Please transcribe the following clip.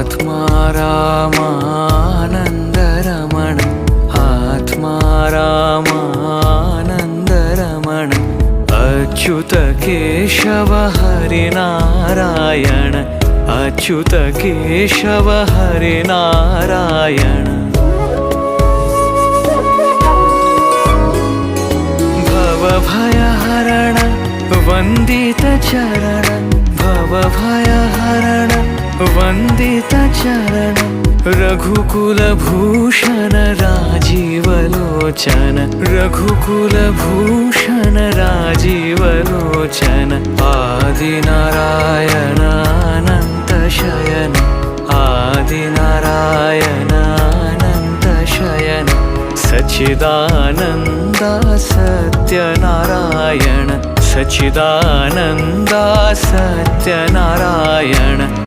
आत्मा रामानन्दरमण आत्मा रामानन्दरमण अच्युत केशव हरिनारायण अच्युत केशव हरिनारायण भवभयहरण वन्दित चरण भवभयहरण वन्दित चरण रघुकुलभूषण राजीवलोचन रघुकुलभूषण राजीवलोचन आदिनारायण अनन्त शयन आदिनारायण अनन्त शयन सच्चिदानन्द सत्यनारायण सच्चिदानन्द सत्यनारायण